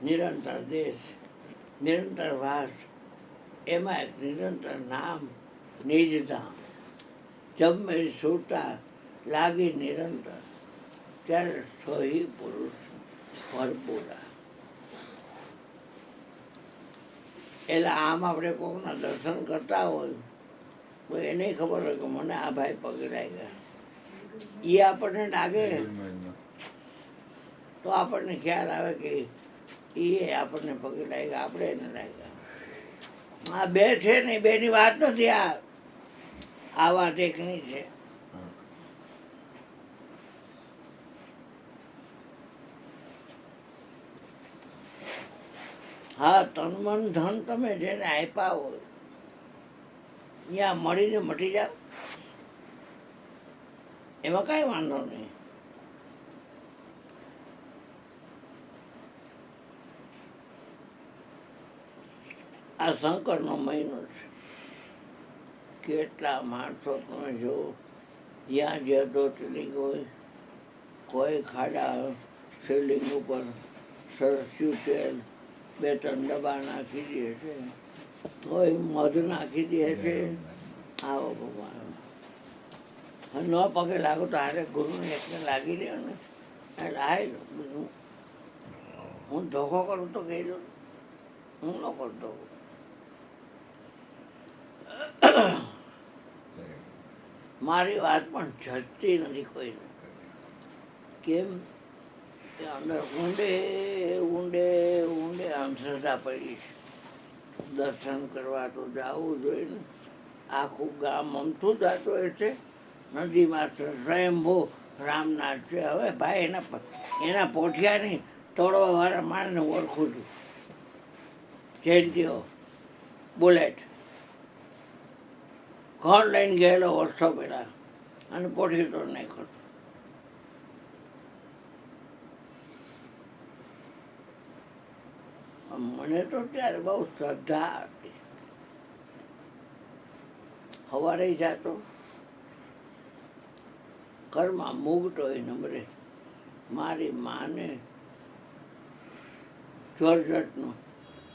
નિરંતર દેશ, નિરંતર વાસ, એમાં એક નિરંતર નામ નિજધામ. જબ મેં છૂટા લાગી નિરંતર, ત્યારે સોહી પુરુષ ભરપૂરા. એટલે આમ આપણે કોકના દર્શન કરતા હોય તો એને ખબર હોય કે મને આ ભાઈ પગે લાગ્યા. એ આપણને લાગે તો આપણને ખ્યાલ આવે કે એ આપણને પગે લાગ્યા, આપણે એને લાગ્યા. આ બે છે ને, બેની વાત નથી. આ વાત એકની છે. હા, તન મન ધન તમે જેને આપ્યા હોય ત્યાં મળીને મટી જાવ, એમાં કાંઈ વાંધો નહીં. આ શંકરનો મહિનો છે. કેટલા માણસો તમે જો, જ્યાં જ્યાં જ્યોતિર્લિંગ હોય, કોઈ ખાડા શિવલિંગ ઉપર સરસ્યું તેલ 2-3 ડબ્બા નાખી દે છે, કોઈ મધ નાખી દે છે. આવો ભગવાન ન પગે લાગો તો હારે ગુરુને એકને લાગી લે ને, એટલે હાય બીજું હું ધોખો કરું તો કહેજો, હું ન કરતો. મારી વાત પણ જતી નથી કોઈને. કેમ કે અંદર ઊંડે ઊંડે ઊંડે અંધશ્રદ્ધા પડી છે. દર્શન કરવા તો જવું જોઈએ ને. આખું ગામ અમથું જતું હોય છે. નદીમાં સ્વયંભૂ રામનાથ છે. હવે ભાઈ એના પોઠિયા નહીં, તોડવાવાળા માણસને ઓળખું છું. જયંતિઓ બુલેટ ઘર લઈને ગયેલો વર્ષો પહેલાં, અને પોઠી તો નહીં કરતો. મને તો ત્યારે બહુ શ્રદ્ધા હતી. સવારે જાતો, ઘરમાં મૂગતો એ નંબરે મારી માને જોરજટનો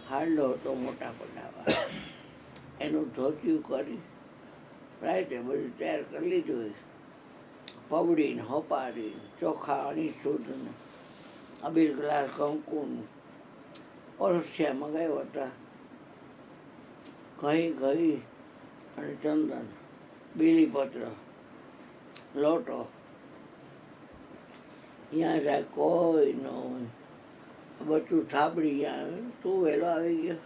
હાડલો હતો મોટા પડાવા, એનું ધોતિયું કરી રાતે બધું તૈયાર કરી લીધું હોય. પવડીને હોપારીને ચોખા અણી શુદ્ધને અબીલ ગ્લાસ કંકુનું ઓરસિયા મંગાવ્યા હતા. ઘઈ અને ચંદન, બીલીપત્ર, લોટો. ત્યાં જાય કોઈ ન હોય. બધું થાબડી ત્યાં તું વહેલો આવી ગયો.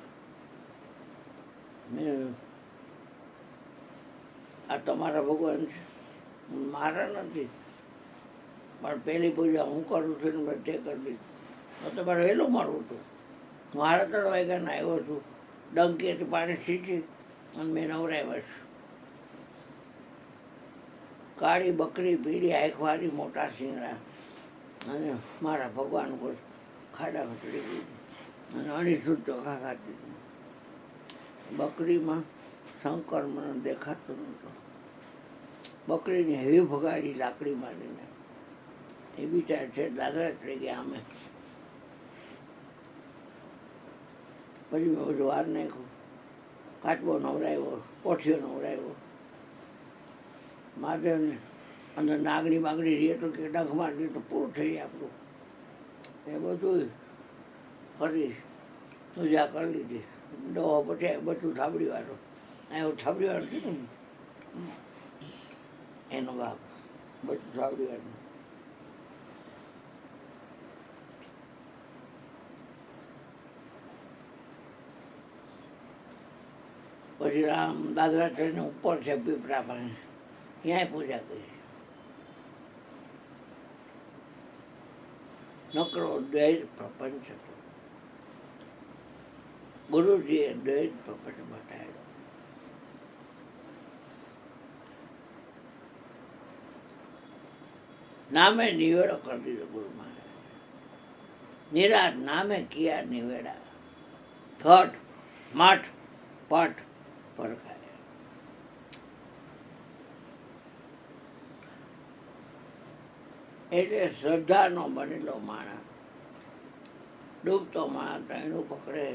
મેં આ તમારા ભગવાન છે, મારા નથી, પણ પહેલી પૂજા હું કરું છું ને બધે કરી દીધું. તો તમારે વહેલું મારવું હતું. મારા 3 વાગ્યાના આવ્યો છું. ડંકીથી પાણી સીંચી અને મેં નવરાવ્યા છું. કાળી બકરી, પીળી આંખવાળી, મોટા શીંગડા, અને મારા ભગવાન ઉપર ખાડામાં ચડી દીધું અને અણીશુદ્ધ ચોખા ખાતી હતી. બકરીમાં શંકર મને દેખાતો નહોતો. બકરીને હેવી ભગાડી લાકડી મારીને. એ બિચાર છે દાદરા ચડી ગયા. અમે પછી મેં બધું વાર નાખ્યું. કાચબો નવરાવ્યો, પોઠિયો નવરાવ્યો. મહાદેવને અંદર નાગણી બાગણી રહીએ તો કે ડંખ મારી તો પૂરું થઈ જાય આપણું. એ બધું ફરી પૂજા કરી લીધી. ડોહો પછી બધું થાબડીવાળો, એવું થાબડીવાળો છે ને એનો બાપ, બધું થાબડીવાળું. પછી રામ દાદરા ચડીને ઉપર છે પીપળા પાસે, ત્યાંય પૂજા કરી. નકરો દ્વૈત પ્રપંચ હતો. ગુરુજીએ દ્વૈત પ્રપંચ બતાવ્યો. નામે નિવેડો કરી દીધો ગુરુ મહારાજ. નિરાત નામે કિયા નિવેડા, ઘટ મઠ પટ પરખાય. એટલે શ્રદ્ધાનો બનેલો માણસ ડૂબતો માણસ એનું પકડે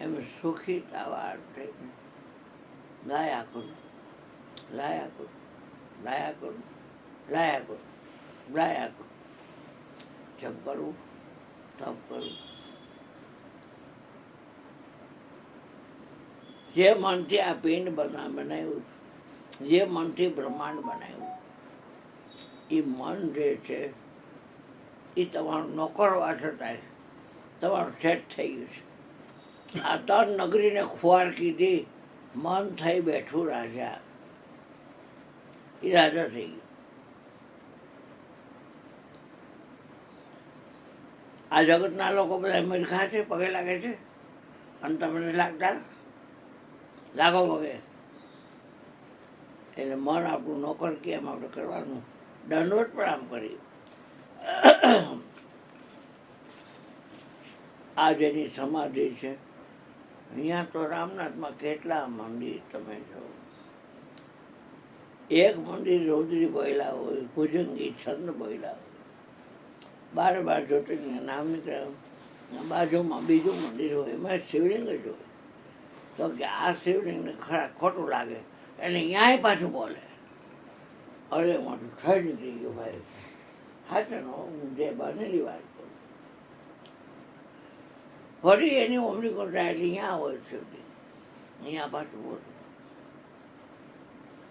એમ સુખી તાવાર થઈને ગાયા કરું, લાયા કરું, લાયા કરું, લાયા કરું, લાયા કરું, જપ કરવું, તપ કરવું. જે મનથી આ પિંડ બનાવ્યું, જે મનથી બ્રહ્માંડ બનાવ્યું, એ મન જે છે એ તમારું નોકરવા છતાંય તમારું સેટ થઈ ગયું છે. આ ત્રણ નગરીને ખુવાર કીધી, મન થઈ બેઠું રાજા, એ રાજા થઈ ગયું. આ જગતના લોકો બધા મૂર્ખા છે, પગે લાગે છે, અને તમને લાગતા લાગો પગે. એટલે મન આપણું નોકર કેમ આપણે કરવાનું, દંડવત પણ આમ કરી. આ જેની સમાધિ છે, અહીંયા તો રામનાથમાં કેટલા મંદિર તમે જો. એક મંદિર રૌદ્રી બોયલા હોય, ભુજંગી છંદ બોયલા હોય, 12 જ્યોતિર્લિંગ નામ નીકળ્યા. બાજુમાં બીજું મંદિર હોય, એમાં શિવલિંગ જ હોય. તો કે આ શિવલિંગને ખોટું લાગે એટલે ત્યાંય પાછું બોલે, અરે મોટું થઈ નીકળી ગયું ભાઈ, હાચનો જે બનેલી વાત કરું. ફરી એની ઉમરી કરતા એટલે અહીંયા હોય શિવલિંગ, અહીંયા પાછું બોલે.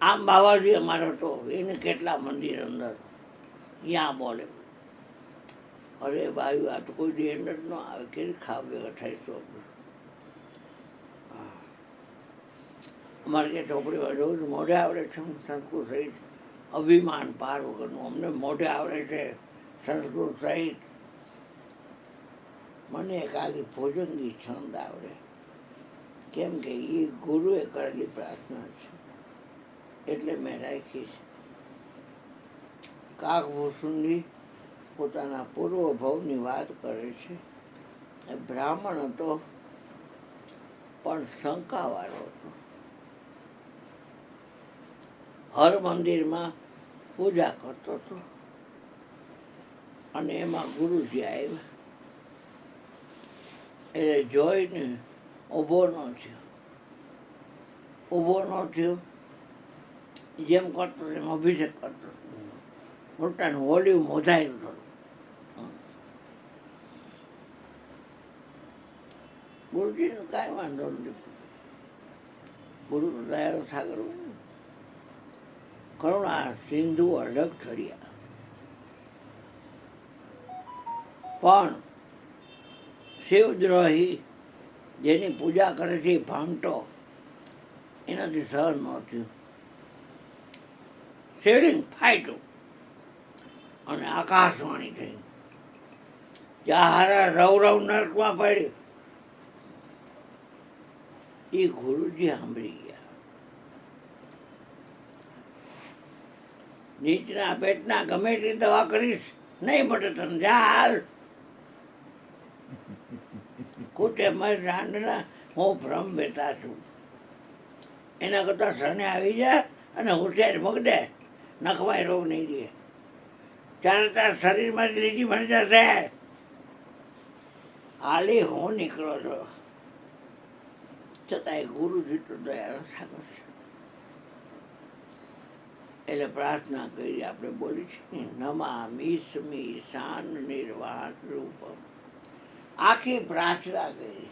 આમ બાવાજી અમારો તો એને કેટલા મંદિર અંદર, ત્યાં બોલે. અરે ભાઈ આ તો કોઈ દી અંદર ન આવે, કેવી ખાવ ભેગા થઈશું. અમારે કે ચોપડીમાં રોજ મોઢે આવડે છે સંસ્કૃત સહિત, અભિમાન પાર વગરનું અમને મોઢે આવડે છે સંસ્કૃત સહિત. મને ખાલી ભોજનની છંદ આવડે, કેમ કે એ ગુરુએ કરેલી પ્રાર્થના છે એટલે મેં રાખી છે. કાકભૂષણજી પોતાના પૂર્વ ભવની વાત કરે છે. એ બ્રાહ્મણ હતો પણ શંકાવાળો હતો. હર મંદિરમાં પૂજા કરતો હતો અને એમાં ગુરુજી આવ્યા એટલે જોઈને ઊભો ન થયો. ઊભો ન થયો, જેમ કરતો એમ અભિષેક કરતો, મોટાનું વોલ્યુમ વધાર્યું થોડું. ગુરુજીને કાંઈ વાંધો નથી, ગુરુનો દયાળુ સાગર કરુણા સિંધુ અલગ ઠર્યા. પણ શિવદ્રોહી જેની પૂજા કરે છે એ ભાંગતો, એનાથી સહન ન થયું. શિવલિંગ ફાટ્યું અને આકાશવાણી થઈ. જ્યાં રવ નરકમાં પડ્યું. એ ગુરુજી સાંભળી ગયા. નીચના પેટના ગમે એટલી દવા કરીશ નહીં મટે તને, જા હાલ. કૂટે મર રાંડના, હું ભ્રમ બેઠા છું. એના કરતાં શરણે આવી જાય અને હોશિયાર મગદે, નખવાય રોગ નહીં રહે. ચારે તાર શરીરમાં લીટી બની જશે. હાલી હું નીકળો છો. છતાંય ગુરુજી તો દયાળુ સાગર છે એટલે પ્રાર્થના કરી આપણે બોલી છે, નમામિ સ્મી શાન નિર્વાણ રૂપમ. આખી પ્રાર્થના કરી.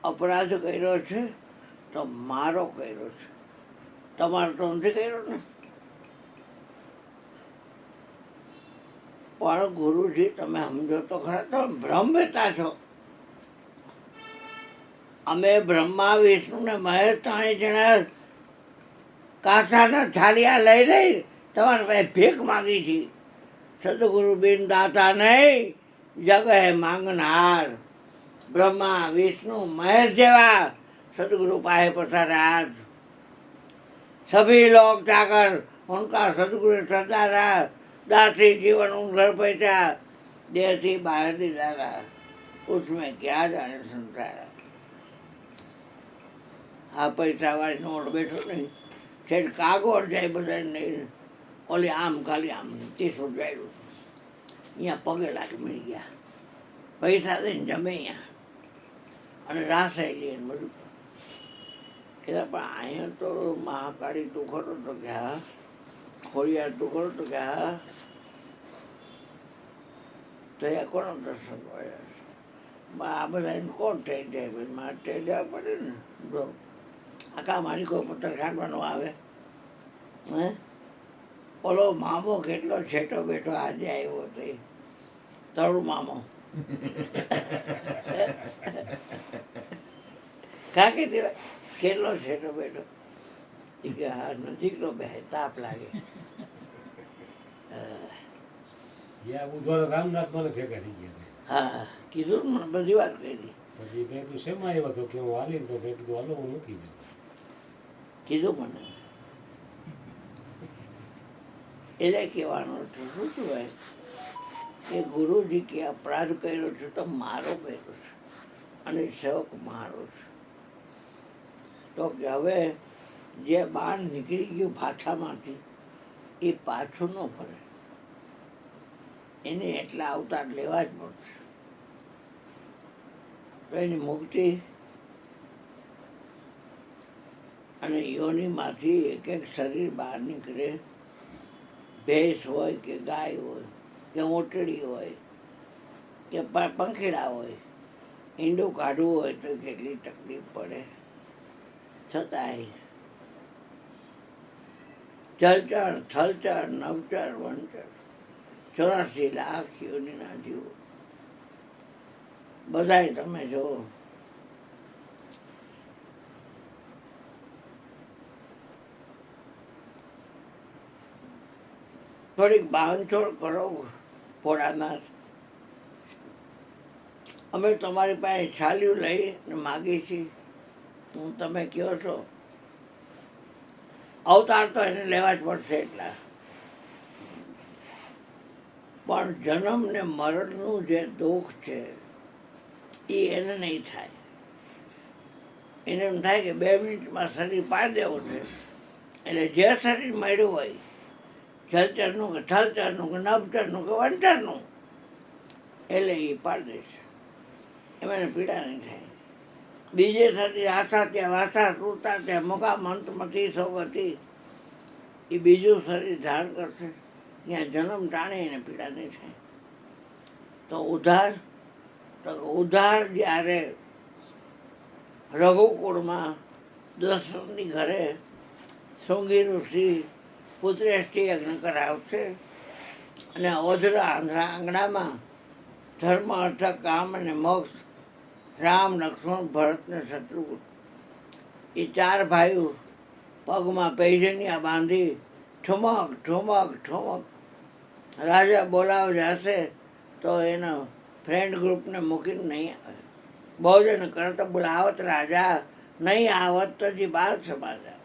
અપરાધ કર્યો છે તો મારો કર્યો છે, તમારો તો નથી કર્યો ને. પણ ગુરુજી તમે સમજો તો ખરા, તમે ભ્રમ બેતા છો. અમે બ્રહ્મા વિષ્ણુ ને મહેશ 3 જણા કાંસાના થાળિયા લઈ લઈ તમારા પાસે ભીખ માગી છે. સદગુરુ બિન દાતા નહીં, જગ હે માંગનહાર. બ્રહ્મા વિષ્ણુ મહેશ જેવા सदगुरु पाए पसारा। सभी लोग जाकर उनका सदगुरु सरदारा दासी जीवन उन घर पैसा देह से बाहर दिलारा, उसमें क्या जाने संसारा। आ पैसा वाली नोट बैठो नहीं ठेठ कागोड़ जाए बधाई नहीं ओली आम खाली आम 30 रुपया यहाँ पगे लागे मिल गया। પૈસા લઈને જમે અહીંયા અને રાસાઈ લઈને બધું. એટલે પણ અહીંયા તો મહાકાળી તું ખરો તો કે હા, ખોડિયાર તું ખરો તો કે હા, તો એ કોનો દર્શન હોય? આ બધા એને કોણ થઈ જાય? ભાઈ મારે થઈ જવા પડે ને. જો આખા મારી કોઈ પથ્થર કાઢવાનો આવે? હે ઓલો મામો કેટલો છેટો બેઠો આજે આવ્યો હતો, એ તરુ મામો કાકી દેવાય કેટલો છેટો બેઠો. એ કે હા નજીકનો બે તાપ લાગે. રામનાથ મને ભેગા થઈ ગયા. હા કીધું ને, બધી વાત કરી. પછી મેં કીધું શેમાં આવ્યો હતો કે હું હાલીને, તો મેં કીધું હાલો હું મૂકી જાઉં. કીધું મને. એટલે કહેવાનો શું હોય કે ગુરુજી કે અપરાધ કર્યો છે તો મારો કર્યો છે અને સેવક મારો છે. તો કે હવે જે બહાર નીકળી ગયું ભાષામાંથી એ પાછું ન ફરે, એને એટલા અવતાર લેવા જ પડશે. તો એની મુક્તિ અને યોનિમાંથી એક એક શરીર બહાર નીકળે. ભેંસ હોય કે ગાય હોય કે ઊંટડી હોય કે પંખીડા હોય, ઈંડું કાઢવું હોય તો કેટલી તકલીફ પડે. છતાંય જલચર થલચર નવચર વનચર 84 લાખ યોનિના જીવો બધાય તમે જો. થોડીક બાંધછોડ કરો ભોળાનાથ. અમે તમારી પાસે છાલ્યું લઈને માગીએ છીએ, હું તમે કહો છો અવતાર તો એને લેવા જ પડશે એટલા. પણ જન્મ ને મરણનું જે દુઃખ છે એ એને નહીં થાય. એને એમ થાય કે 2 મિનિટમાં શરીર પાડી દેવું છે, એટલે જે શરીર મળ્યું હોય જલચરનું કે થલચરનું કે નભચરનું કે વનચરનું, એટલે એ પાડી દેશે. એમાં એને પીડા નહીં થાય. બીજે શરીર આશા ત્યાં વાસા તૂરતા ત્યાં મોકા મંતમતી સોગતી, એ બીજું શરીર ધારણ કરશે, ત્યાં જન્મ ટાણે એને પીડા નહીં થાય. તો ઉધાર જ્યારે રઘુકુળમાં દશરથની ઘરે શૃંગી ઋષિ પુત્રેષ્ટિ યજ્ઞ કરાવશે અને ઓજરા આંગણામાં ધર્મ અર્થ કામ અને મોક્ષ રામ લક્ષ્મણ ભરત ને શત્રુઘ્ન એ 4 ભાઈઓ પગમાં પૈજનિયા બાંધી ઠુમક ઠુમક ઠુમક રાજા બોલાવ જશે તો એના ફ્રેન્ડ ગ્રુપને મૂકીને નહીં આવે. ભોજન કરતા બોલાવત રાજા નહીં આવત તો જી બાલ સમાજા.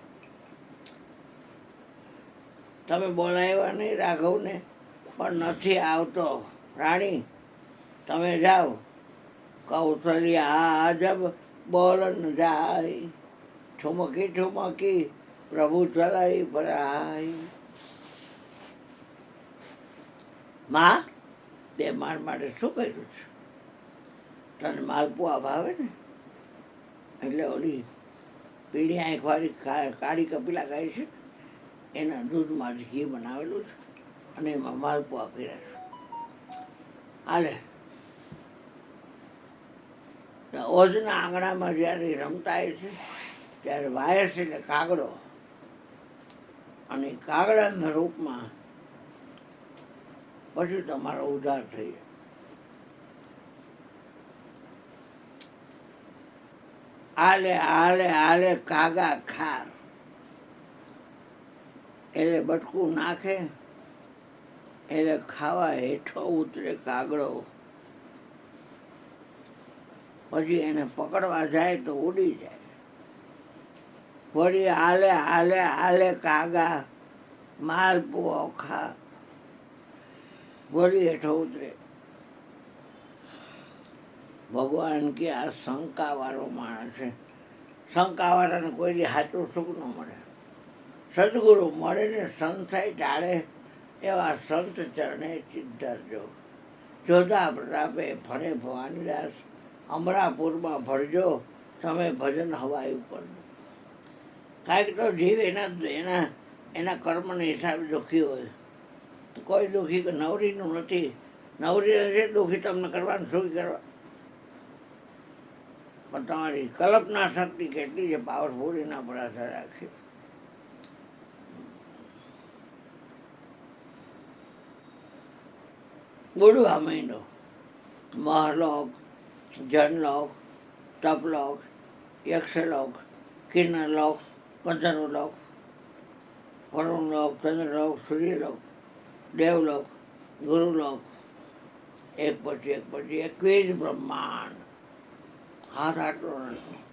તમે બોલાવ્યા નહીં રાઘવને, પણ નથી આવતો રાણી, તમે જાઓ. કૌશલ્યા જબ બોલન જાય, ઠુમકી ઠુમકી પ્રભુ ચલાઈ ભરાય. માં તે માર માટે શું કર્યું છે? તને માલપુઆ ભાવે ને, એટલે ઓલી પીળી આંખવાળી કાળી કપિલા ગાય છે, એના દૂધમાંથી ઘી બનાવેલું છે અને એમાં માલપુઆ કર્યા છે. હાલે ઓજના આંગણામાં જ્યારે રમતા છે ત્યારે વાયસ એટલે કાગડો, અને કાગડાના રૂપમાં પછી તમારો ઉદ્ધાર થઈ જાય. આલે આલે આલે કાગા ખા, એટલે બટકું નાખે એટલે ખાવા હેઠો ઉતરે કાગડો. પછી એને પકડવા જાય તો ઉડી જાય. વળી આલે આલે આલે કાગા માલપુઓ ખા, વળી હેઠો ઉતરે. ભગવાન કે આ શંકાવાળો માણસ છે, શંકાવાળાને કોઈ દી સાચું સુખ ન મળે. સદગુરુ મળે ને સંશય ટાળે એવા સંત ચરણે ચિત ધરજો. જોધા પ્રતાપે ફરે ભવાનીદાસ, અમરાપુરમાં ભરજો તમે ભજન હવાયું કરજો. કાંઈક તો જીવ એના કર્મને હિસાબે દુઃખી હોય. કોઈ દુઃખી નવરીનું નથી, નવરી નથી દુઃખી તમને કરવાનું શું કરવા. પણ તમારી કલ્પના શક્તિ કેટલી છે પાવરફુલ એના પર આધાર રાખે. બુડવા માંડો. મહલોક, જનલોક, તપલોક, યક્ષલોક, કિન્નરલોક, ગંધર્વલોક, વરુણલોક, ચંદ્રલોક, સૂર્યલોક, દેવલોક, ગુરુલોક, એક પછી 21 બ્રહ્માંડ. હાથ આટલો નથી.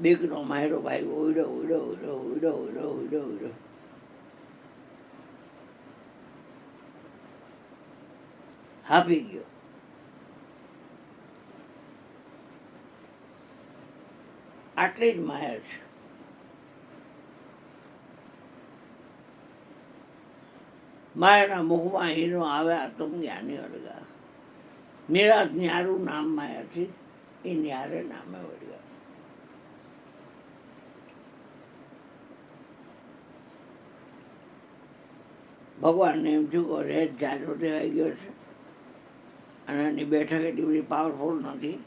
બીકનો માયરો ભાઈ ઉડો ઉડો ઉડો ઉડો ઉડો ઉડો ઉડો. હાપી ગયો. આટલી જ માયા છે. માયાના મુખમાં હીરો આવે આત્મજ્ઞાની અડગા. નિરાત ન્યારું નામ માયાથી એ ન્યારે નામે વળ્યા. ભગવાનને એમ થયું કે રેત જાજો દેવાઈ ગયો છે અને એની બેઠક એટલી બધી પાવરફુલ નથી.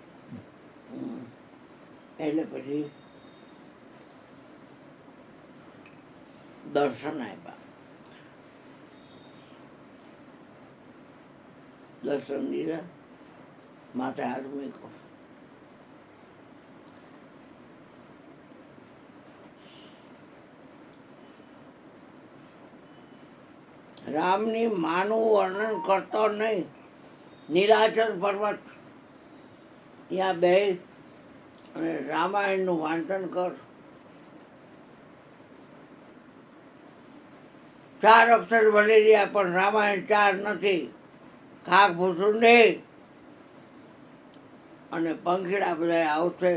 એટલે પછી દર્શન આપ્યા. દર્શન દીધા, માથે હાથ મૂક્યો. રામની માનું વર્ણન કરતો નહીં. નીલાચલ પર્વત ત્યાં બે અને રામાયણનું વાંચન કર. 4 અક્ષર ભળી રહ્યા પણ રામાયણ 4 નથી. કાક ભૂસુંડી અને પંખીડા બધા આવશે.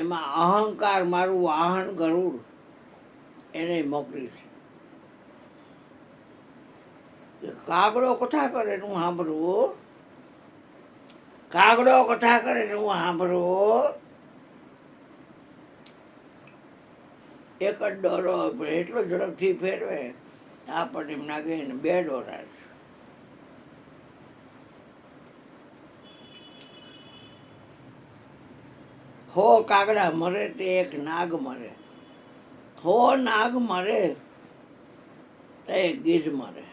એમાં અહંકાર મારું વાહન ગરુડ એને મોકલી છે. કાગડો કથા કરે ને હું સાંભળવું. કાગડો કથા કરે ને હું સાંભળવું. એક જ દોરો એટલો ઝડપથી ફેરવે આપણને એમ નાખે ને 2 દોરા છે. હો કાગડા મરે તે એક નાગ મરે. હો નાગ મરે તો એક ગીધ મરે.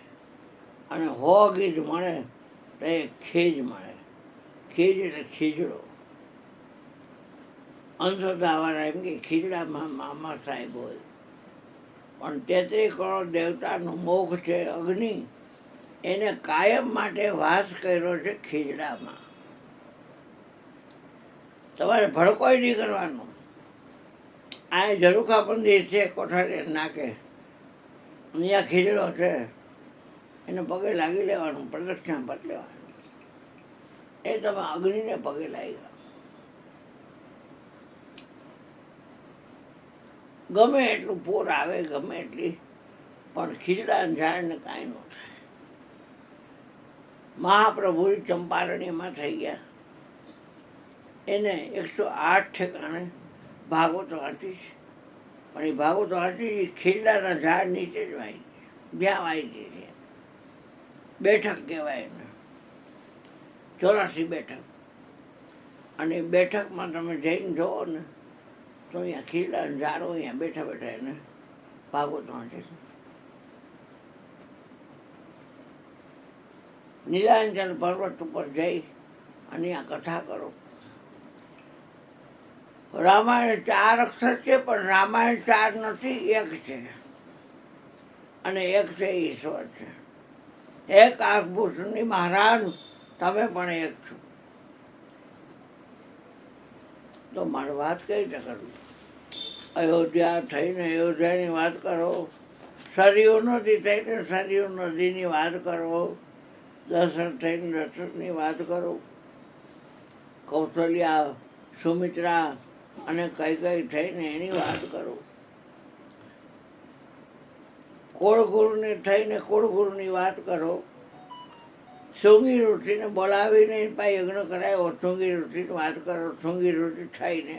અને હો ગીધ મળે તો એક ખીજ મળે. ખીજ એટલે ખીજડો. અંધશ્રદ્ધાવાળા એમ કે ખીજડામાં મામા સાહેબ હોય. પણ 33 કરોડ દેવતાનું મોખ છે અગ્નિ. એને કાયમ માટે વાસ કર્યો છે ખીજડામાં. તમારે ભડકોય નહીં કરવાનો. આ ઝરૂખા પંથી છે કોઠારી નાકે, અહીંયા ખીજડો છે, એને પગે લાગી લેવાનું, પ્રદક્ષિણા પત લેવાનું. એ તમે અગ્નિને પગે લાગ્યા. ગમે એટલું પૂર આવે, ગમે એટલી, પણ ખીજડાના ઝાડને કાંઈ ન થાય. મહાપ્રભુ ચંપારણ્યમાં થઈ ગયા. એને 108 ઠેકાણે ભાગવત વાંચી છે. પણ એ ભાગવત વાંચી ખીજડાના ઝાડ નીચે જ વાંચી, જ્યાં વાંચી છે. બેઠક કહેવાય એને, 84 બેઠક. અને એ બેઠકમાં તમે જઈને જોવો ને તો અહીંયા ખીજડાના ઝાડો અહીંયા બેઠા બેઠા એને ભાગવત વાંચે છે. નીલાંચલ પર્વત ઉપર જઈ અને આ કથા કરો. રામાયણ 4 અક્ષર છે પણ રામાયણ 4 નથી, 1 છે. અને 1 છે ઈશ્વર છે. એક આખભૂષણની મહારાજ તમે પણ 1 છો. તો મારી વાત કઈ રીતે કરવી? અયોધ્યા થઈને અયોધ્યાની વાત કરો. સરયુ નદી થઈને સરયુ નદીની વાત કરો. દશરથ થઈને દશરથની વાત કરો. કૌશલ્યા, સુમિત્રા અને કઈ થઈને એની વાત કરો. કુળગુરુને થઈને કુળગુરુની વાત કરો. સૂંઘી ઋષિને બોલાવીને પાસે યજ્ઞ કરાયો. સૂંઘી ઋષિની વાત કરો. સૂંઘી ઋષિ થઈને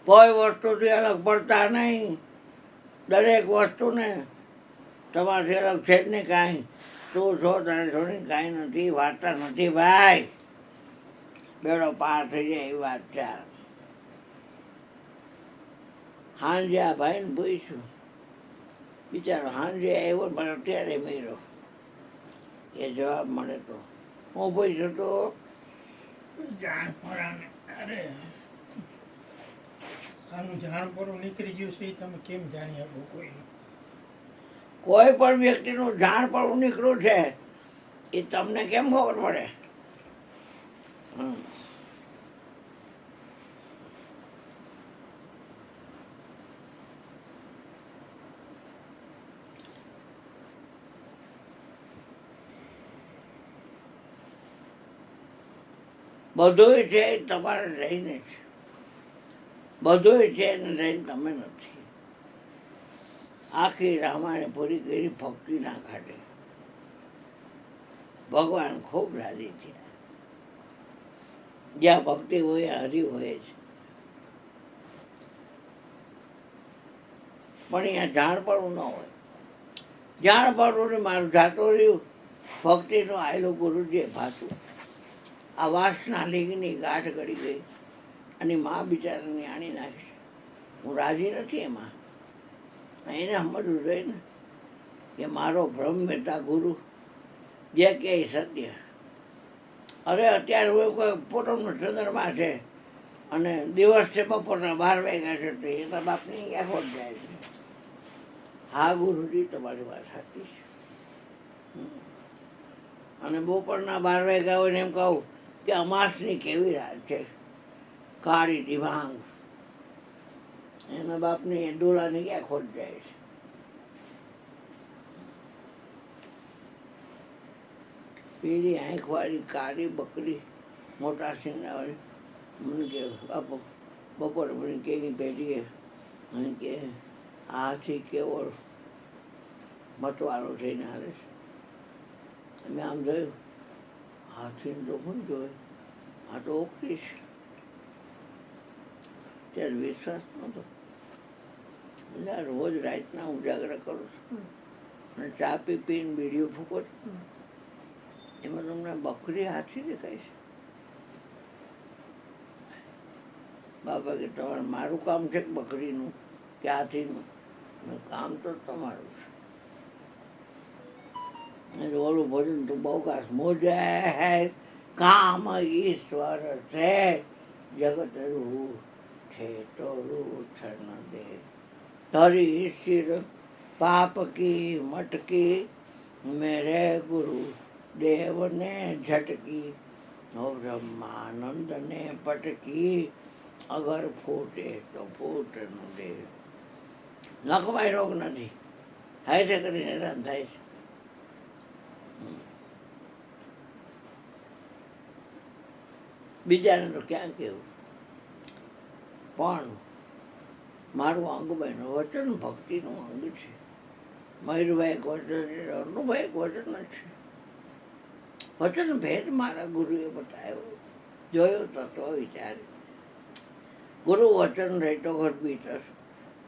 કોઈ વસ્તુથી અલગ પડતા નહીં. દરેક વસ્તુને તમારાથી અલગ છે જ નહીં કાંઈ. તું છો તને છોડીને કાંઈ નથી. વાર્તા નથી ભાઈ. બેડો પાર થઈ જાય એવી વાત છે. હાંજે આ ભાઈને પૂછ્યું, બિચારો હાંજે આવ્યો પણ અત્યારે મેળ્યો એ જવાબ મળે તો હું પૂછ્યું તો જાણપરાને અરે આનું જાણપરું નીકળી ગયું છે એ તમે કેમ જાણી શકો કોઈ કોઈ પણ વ્યક્તિનું જાણ પણ નીકળ્યું છે એ તમને કેમ ખબર પડે? બધુંય છે એ તમારે રહીને છે. બધુંય છે એને રહીને તમે નથી. આખી રામાયણ પૂરી કરી ભક્તિના કાઢે. ભગવાન ખૂબ રાજી થયા. જ્યાં ભક્તિ હોય હરિ હોય છે. પણ અહીંયા જાણપણું ન હોય. જાણપણું ને મારું જાતું રહ્યું ભક્તિનું આવેલું ગુરુજીએ ભાતું. આ વાસના લીગની ગાંઠ ગળી ગઈ અને મા બિચારાની આણી નાખી. હું રાજી નથી એમાં. એને સમજવું જોઈએ ને કે મારો બ્રહ્મવેતા ગુરુ જે કહે સત્ય. અરે અત્યારે હું કોઈ પોતાનો ચંદ્રમા છે અને દિવસ છે બપોરના 12 વાગ્યા છે તો એના બાપની ક્યાં ખોટ જાય છે. હા ગુરુજી તમારી વાત સાચી છે. અને બપોરના 12 વાગ્યા હોય ને એમ કહું કે અમાસની કેવી રાત છે, કાળી દિભાંગ. એના બાપની ડોલાની ક્યાં ખોટ જાય છે. પીળી આંખવાળી કાળી બકરી મોટા સિંગાવાળી મને કે બાપુ બપોરે મને કેવી પેઢીએ મને કે હાથી કેવો મતવાળો થઈને હાલે છે. મેં આમ જોયું હાથીને તો કોણ જોયું, આ તો ઓકરી છે. ત્યારે વિશ્વાસ નહોતો. એટલે રોજ રાતના ઉજાગરા કરું છું અને ચા પીને બીડીઓ ફૂકો છું. એમાં તમને બકરી હાથી દેખાય છે. બાપા કે તમારે મારું કામ છે કે બકરીનું કે હાથીનું? કામ તો તમારું છે. ઓલું ભજન તો બહુ ખાસ મોજે કામ ઈશ્વર છે જગત રૂ છે તો રૂઠ ન દે ધરી શિર પાપ કી મટકી મેરે ગુરુ દેવને ઝટકી બ્રહ્માનંદ ને પટકી અગર ફૂટે તો ફૂટ ન દે. નખમાં રોગ નથી. હાથે કરીને હેરાન થાય છે. બીજાને તો ક્યાં કહેવું. પણ મારું અંગ બહેનો વચન ભક્તિનું અંગ છે. મયુરભાઈ એક વચન છે, અરુણભાઈ એક વચન જ છે. વચન ભેદ મારા ગુરુએ બતાવ્યો, જોયો તો વિચાર. ગુરુ વચન રહેતો ઘર ભીતર,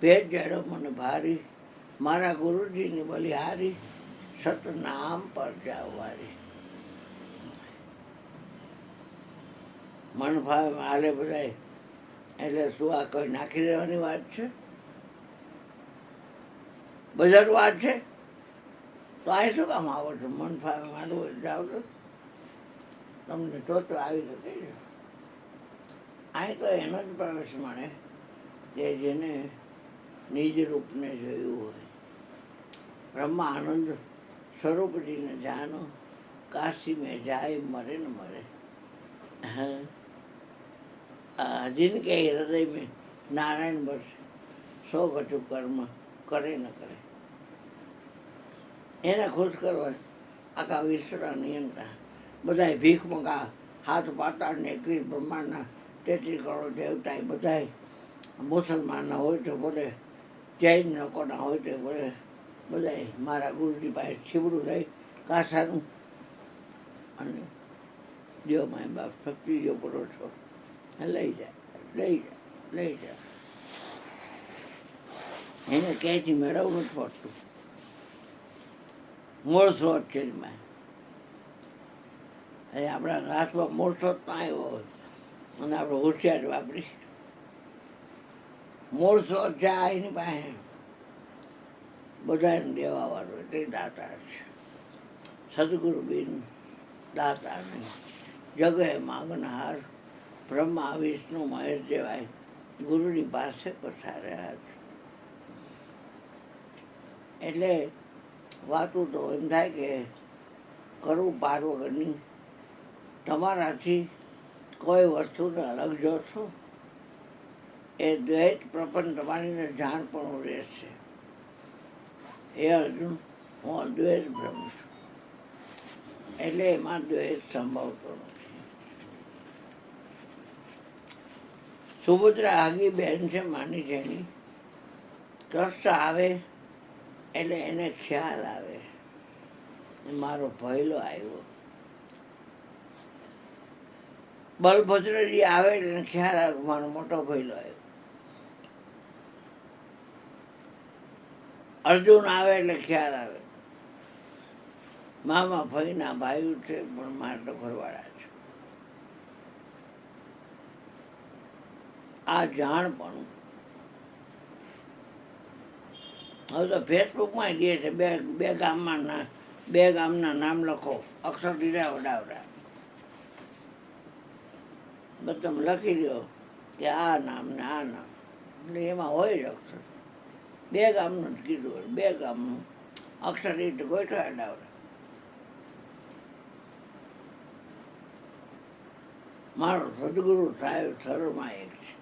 ભેદ જડો મને ભારી. મારા ગુરુજીની બલિહારી, સતનામ પર જાવવારી. મન ભાવે હાલે બધાય. એટલે શું આ કોઈ નાખી દેવાની વાત છે? બધાનું વાત છે તો આ શું કામ આવો છો? મન ભાવે માનવું હોય જાવ તો તમને તો આવી તો કહી દો. અહીં તો એનો જ પ્રવેશ મળે કે જેને નિજ રૂપને જોયું હોય. બ્રહ્મા આનંદ સ્વરૂપજીને જાનો, કાશી મેં જાય મરે ન મરે. जिनके हृदय में नारायण बसे सौ कछु कर्म करे न करे. એને ખુશ કરવા આખા વિશ્વના નિયંતા બધાય ભીખ મંગા હાથ પાતાળને 21 બ્રહ્માંડના 33 કરોડ દેવતા એ બધાય મુસલમાનના હોય તો બોલે, જૈન લોકોના હોય તો બોલે, બધાય મારા ગુરુજી પાસે છીબડું લઈ કાસાનું અને જો માય બાપ શક્તિ જો પૂરો છો લઈ જાય લઈ જાય લઈ જાય. એને ક્યાંયથી મેળવવું નથી પડતું. મૂળ સ્ત્રોત છે એમાં. એ આપણા હાથમાં મૂળ સ્ત્રોત ના આવ્યો હોય અને આપણે હોશિયાર વાપરી મૂળ સ્ત્રોત જાય એની પાસે બધાને દેવાવાળો તે દાતાર છે. સદગુરુ બિન દાતાર નહીં. જગે માંગનહાર બ્રહ્મા વિષ્ણુ મહેશ જેવાય ગુરુની પાસે પસાર્યા છે. એટલે વાતું તો એમ થાય કે કરવું પાર વગરની તમારાથી કોઈ વસ્તુને અલગ જોશો એ દ્વૈત પ્રપંચ તમારીને જાણ પણ રહેશે. એ અર્જુન હું અદ્વૈત બ્રહ્મ છું એટલે એમાં દ્વૈત સંભવતો નથી. સુભદ્રા આગી બહેન છે માની જેની કષ્ટ આવે એટલે એને ખ્યાલ આવે મારો ભયલો આવ્યો. બલભદ્રજી આવે એટલે એને ખ્યાલ આવે મારો મોટો ભયલો આવ્યો. અર્જુન આવે એટલે ખ્યાલ આવે મામા ભાઈના ભાઈ છે પણ મારે તો ઘરવાળા છે. આ જાણ પણ હવે તો ફેસબુકમાં દે છે બે ગામના નામ લખો અક્ષર દીધા વડાવડા બસ તમે લખી દો કે આ નામ ને આ નામ એટલે એમાં હોય જ અક્ષર. બે ગામનું જ કીધું બે ગામનું અક્ષર રીતે ગોઠવા અડાવડા. મારો સદગુરુ સાહેબ સરમાં એક છે.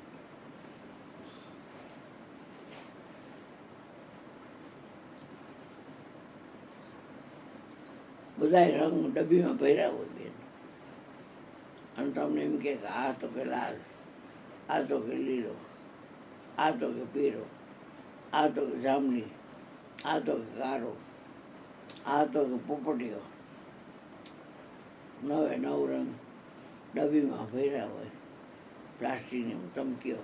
બધા રંગ ડબ્બીમાં ભર્યા હોય બેન અને તમને એમ કે આ તો કે લાલ, આ તો કે લીલો, આ તો કે પીળો, આ તો કે જાંબલી, આ તો કે કારો, આ તો કે પોપટીઓ. 9 રંગ ડબ્બીમાં ભર્યા હોય પ્લાસ્ટિકની ચમકીઓ.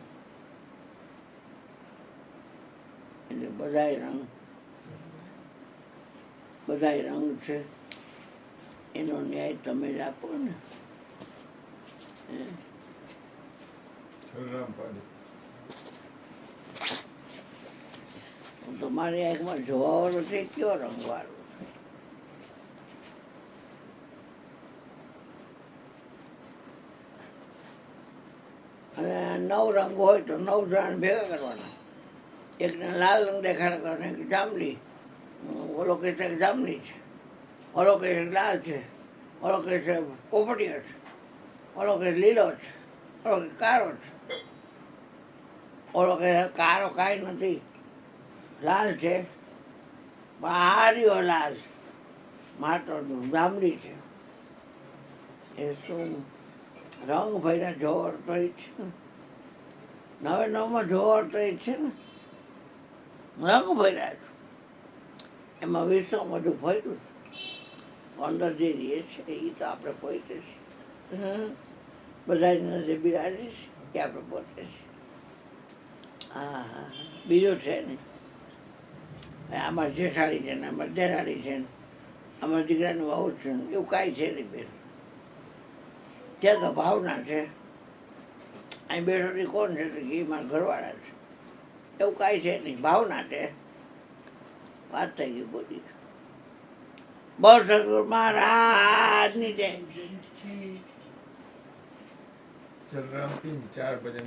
એટલે બધાય રંગ છે એનો ન્યાય તમે જ આપો ને. તમારી આંખમાં જોવાવાળો છે કયો રંગવાળો? અને 9 રંગ હોય તો 9 જણ ભેગા કરવાના. એકને લાલ રંગ દેખાડ કરવાનો, એક જાંબલી, ઓલો કહે છે જાંબલી છે, ઓલો કહે છે લાલ છે, ઓલો કહે છે પોપટીઓ છે, ઓલો કહે લીલો છે, ઓલો કહે કાળો છે, ઓલો કહે કાળો કાંઈ નથી લાલ છે પણ આ રહ્યો લાલ માટો જાંબલી છે. એ શું રંગ ભર્યા જોર તો જ છે ને. 9 જોર તો જ છે ને. રંગ ભર્યા છે એમાં વિશ્વ બધું ફર્યું છે. અંદર જે રહે છે એ તો આપણે પોતે છે. બધાની નજરે બિરાજે છે એ આપણે પોતે છે. હા બીજું છે ને અમારી જેઠાડી છે ને અમારી દેરાડી છે ને અમારા દીકરાની વહુ છે ને એવું કાંઈ છે નહીં બેન. ત્યાં તો ભાવના છે. અહીં બેઠોથી કોણ છે કે એ મારા ઘરવાળા છે એવું કાંઈ છે નહીં. ભાવના છે. વાત થઈ ગઈ બોલી. બહુ સદગુરુ મહારાજની જય. चल रहा हूँ 3-4 बजे